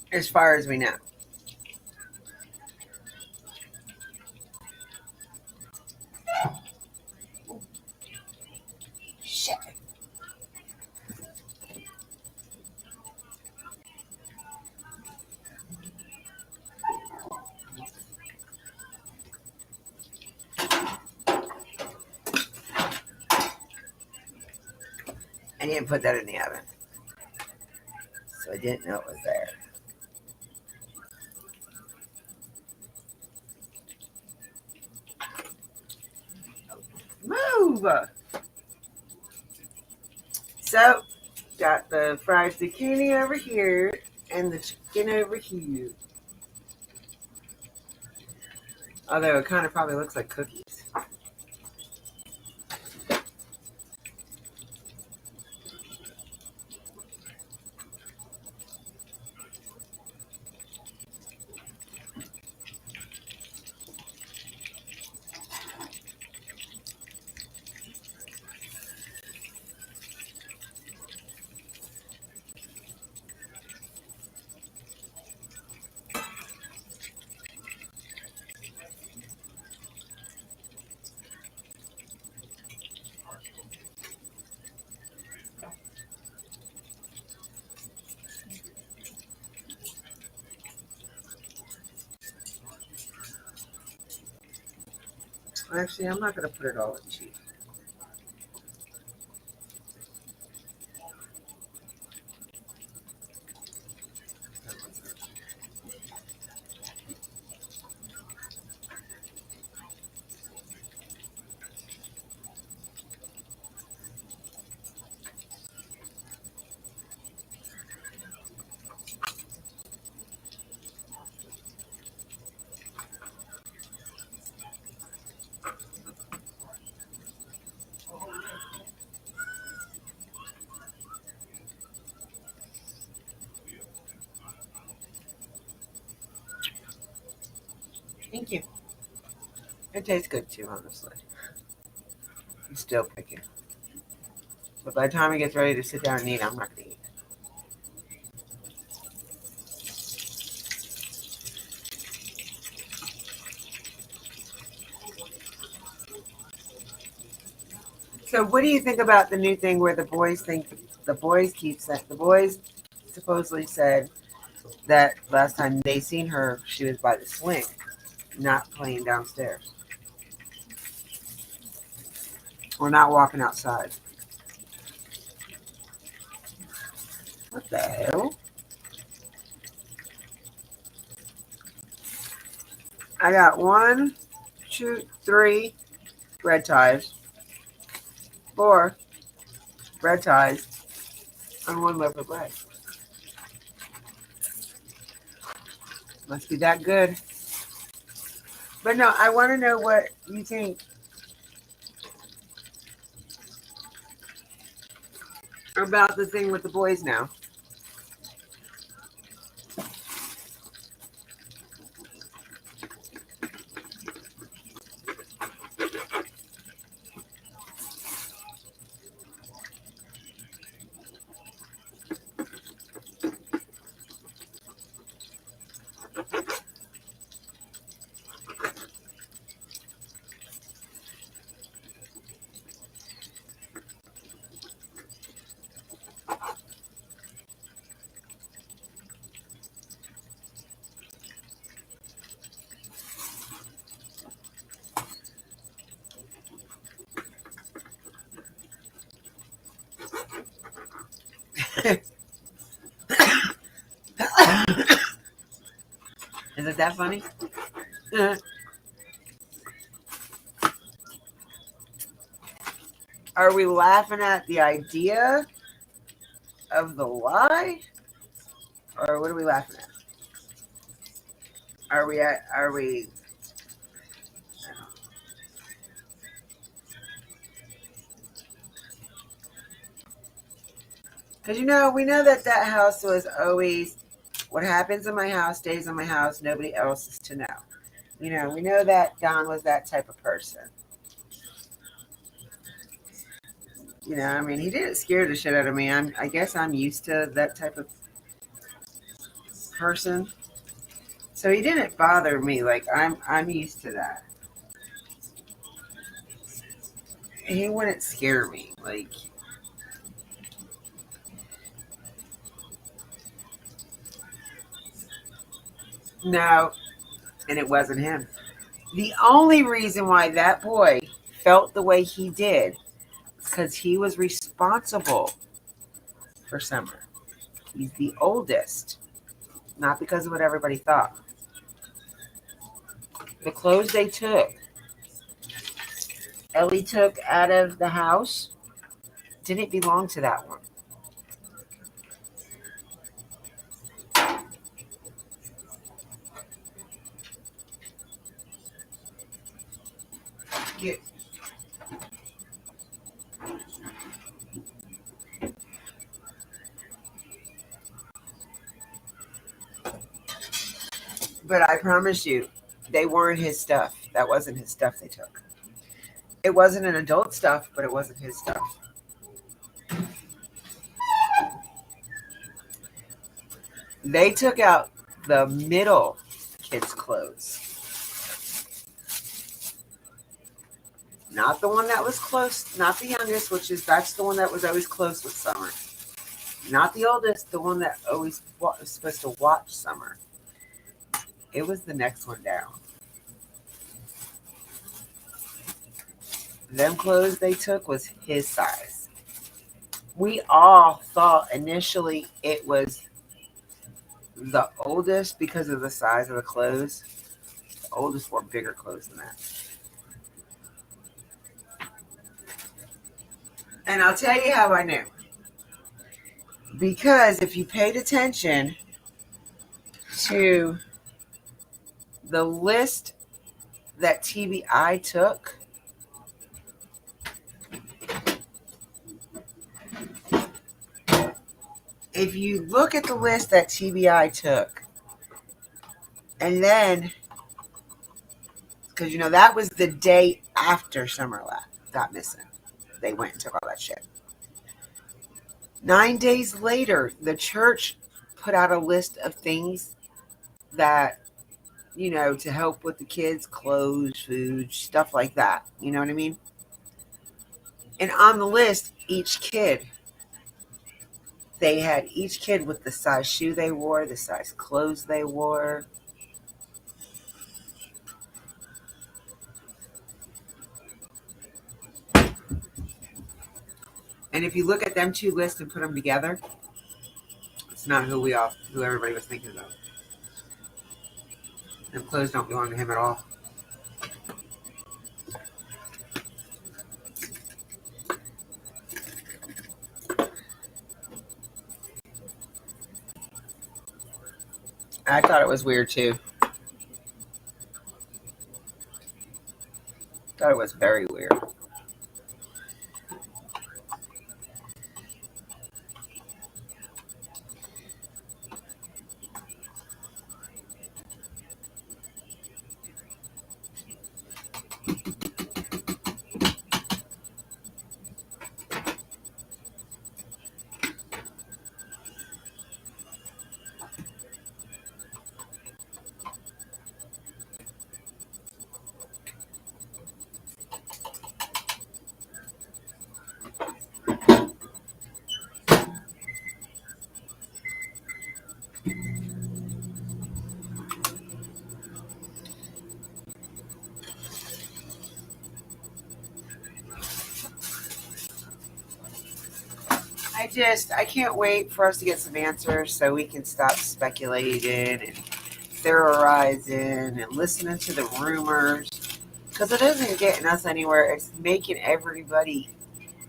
As far as we know. Shit. I didn't put that in the oven. So I didn't know it was there. Move! So, got the fried zucchini over here and the chicken over here. Although it kind of probably looks like cookies. Actually, I'm not going to put it all in cheese. Thank you. It tastes good too, honestly. I'm still picking. But by the time he gets ready to sit down and eat, I'm not going to eat. So, what do you think about the new thing where the boys supposedly said that last time they seen her, she was by the swing, not playing downstairs or not walking outside. What the hell? I got 1, 2, 3 red ties, 4 red ties, and 1 loaf of bread. Must be that good. But no, I want to know what you think about the thing with the boys now. Isn't that funny? Uh, Are we laughing at the idea of the lie? Or what are we laughing at? Are we because we know that that house was always what happens in my house stays in my house. Nobody else is to know. We know that Don was that type of person. I mean, he didn't scare the shit out of me. I guess I'm used to that type of person. So he didn't bother me. Like I'm used to that. He wouldn't scare me. Like no, and it wasn't him. The only reason why that boy felt the way he did because he was responsible for Summer. He's the oldest, not because of what everybody thought. The clothes they took, Ellie took out of the house, didn't belong to that one. Yeah. But I promise you, they weren't his stuff. That wasn't his stuff they took. It wasn't an adult stuff, but it wasn't his stuff. They took out the middle kid's clothes. Not the one that was close, not the youngest, that's the one that was always close with Summer. Not the oldest, the one that always was supposed to watch Summer. It was the next one down. Them clothes they took was his size. We all thought initially it was the oldest because of the size of the clothes. The oldest wore bigger clothes than that. And I'll tell you how I knew. Because if you paid attention to the list that TBI took, if you look at the list that TBI took, and then, because that was the day after Summer got missing. They went and took all that shit. 9 days later, the church put out a list of things that, to help with the kids, clothes, food, stuff like that. You know what I mean? And on the list, they had each kid with the size shoe they wore, the size clothes they wore. And if you look at them two lists and put them together, it's not who everybody was thinking about. Them clothes don't belong to him at all. I thought it was weird too. Thought it was very weird. I can't wait for us to get some answers so we can stop speculating and theorizing and listening to the rumors. Because it isn't getting us anywhere. It's making everybody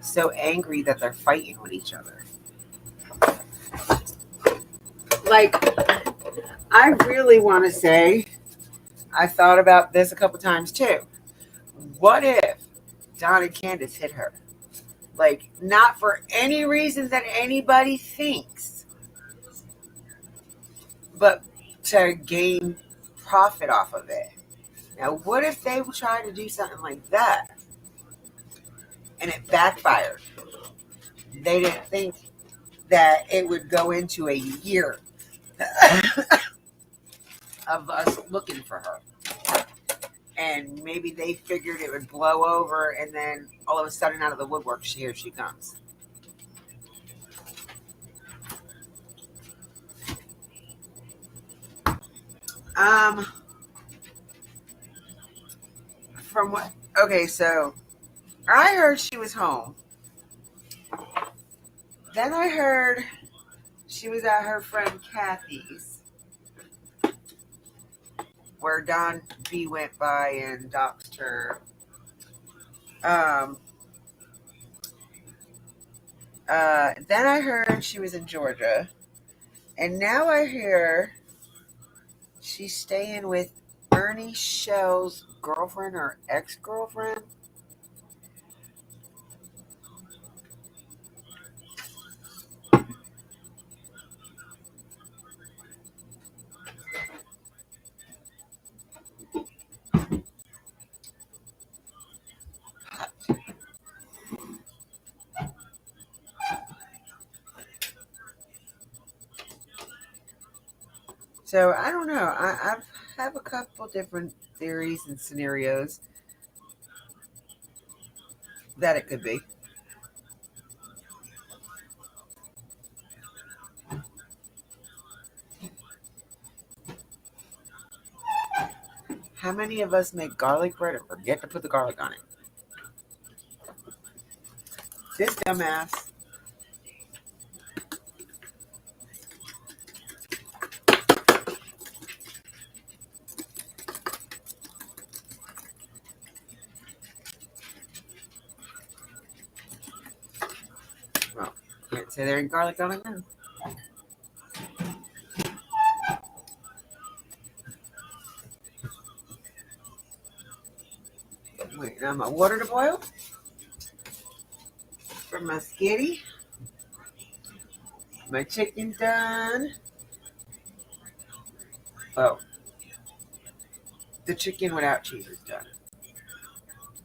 so angry that they're fighting with each other. Like, I really want to say, I thought about this a couple times too. What if Don and Candace hit her? Like, not for any reason that anybody thinks, but to gain profit off of it. Now, what if they try to do something like that and it backfired? They didn't think that it would go into a year of us looking for her. And maybe they figured it would blow over, and then all of a sudden, out of the woodwork, here she comes. From what? Okay, so I heard she was home. Then I heard she was at her friend Kathy's, where Don B went by and doxed her. Then I heard she was in Georgia, and now I hear she's staying with Ernie Shell's girlfriend or ex-girlfriend. So I don't know. I have a couple different theories and scenarios that it could be. How many of us make garlic bread and forget to put the garlic on it? This dumbass. Well, can't say there ain't garlic on it now. Wait, now my water to boil for my skitty. My chicken done. Oh, the chicken without cheese is done.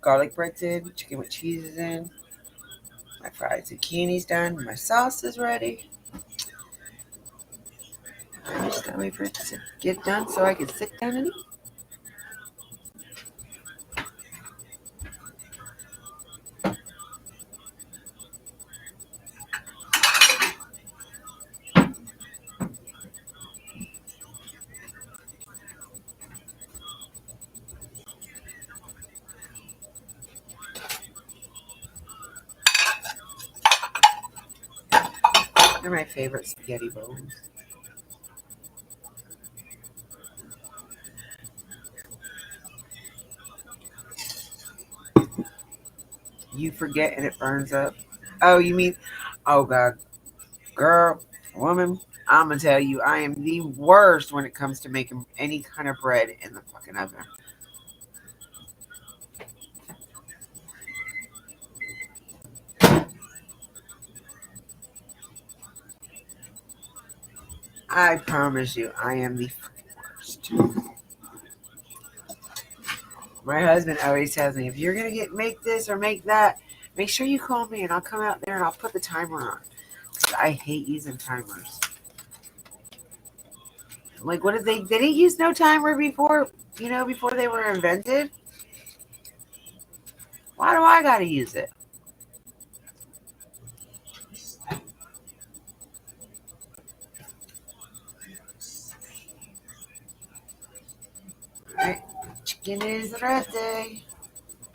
Garlic bread's in. Chicken with cheese is in. My fried zucchini's done. My sauce is ready. I just gotta wait for it to get done so I can sit down and eat. They're my favorite spaghetti bowls. You forget and it burns up. Oh, you mean, oh God, girl, woman, I'm gonna tell you, I am the worst when it comes to making any kind of bread in the fucking oven. I promise you, I am the worst. My husband always tells me, if you're gonna make this or make that, make sure you call me and I'll come out there and I'll put the timer on. Because I hate using timers. Like, what did they didn't use no timer before, before they were invented? Why do I gotta use it? Alright, chicken is ready.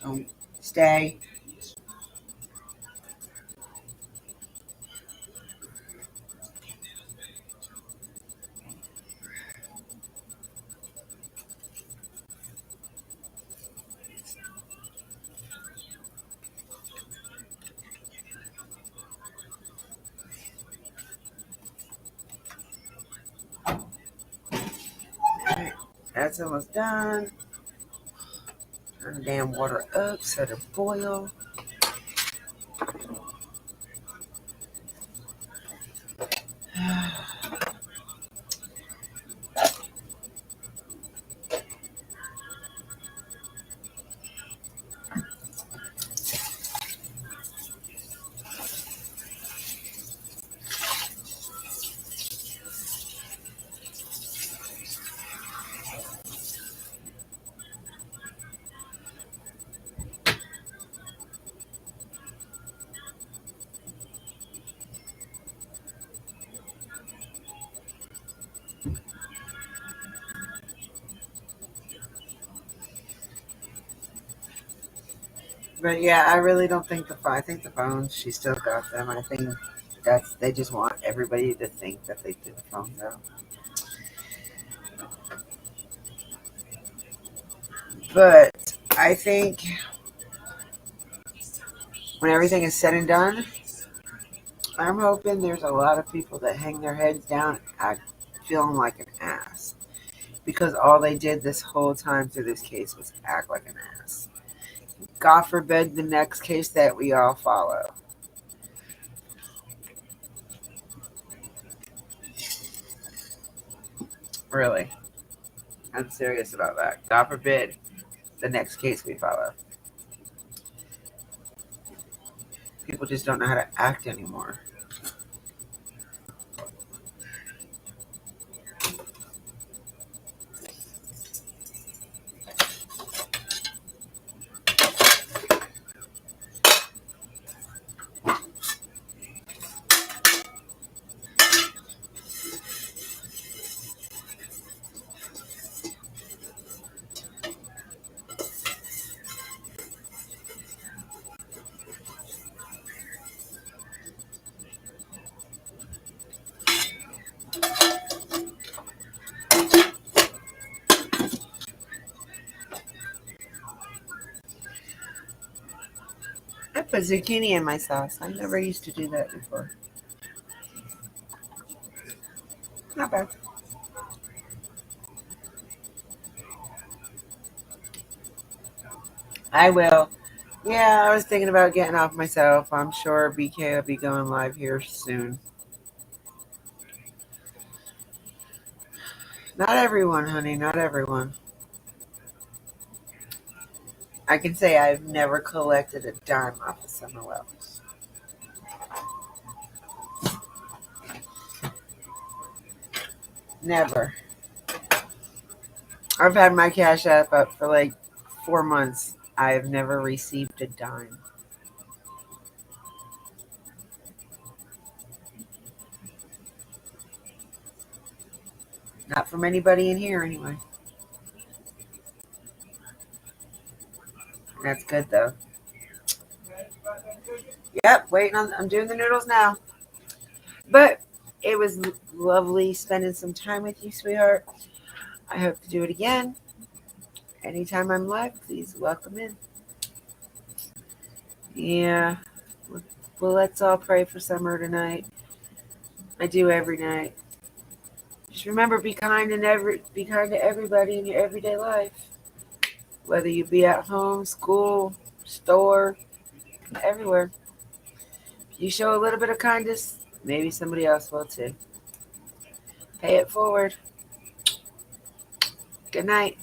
Don't stay. That's almost done. Turn the damn water up, set it boil. But yeah, I really don't think I think the phones, she still got them. I think they just want everybody to think that they did the phones out. But I think when everything is said and done, I'm hoping there's a lot of people that hang their heads down act feeling like an ass. Because all they did this whole time through this case was act like an ass. God forbid the next case that we all follow. Really. I'm serious about that. God forbid the next case we follow. People just don't know how to act anymore. I put zucchini in my sauce. I never used to do that before. Not bad. I will. Yeah, I was thinking about getting off myself. I'm sure BK will be going live here soon. Not everyone, honey. Not everyone. I can say I've never collected a dime off of Summer Wells. Never. I've had my Cash App up for like 4 months. I've never received a dime. Not from anybody in here, anyway. That's good, though. Yep, waiting on. I'm doing the noodles now. But it was lovely spending some time with you, sweetheart. I hope to do it again. Anytime I'm live, please welcome in. Yeah. Well, let's all pray for Summer tonight. I do every night. Just remember, be kind to everybody in your everyday life. Whether you be at home, school, store, everywhere. If you show a little bit of kindness, maybe somebody else will too. Pay it forward. Good night.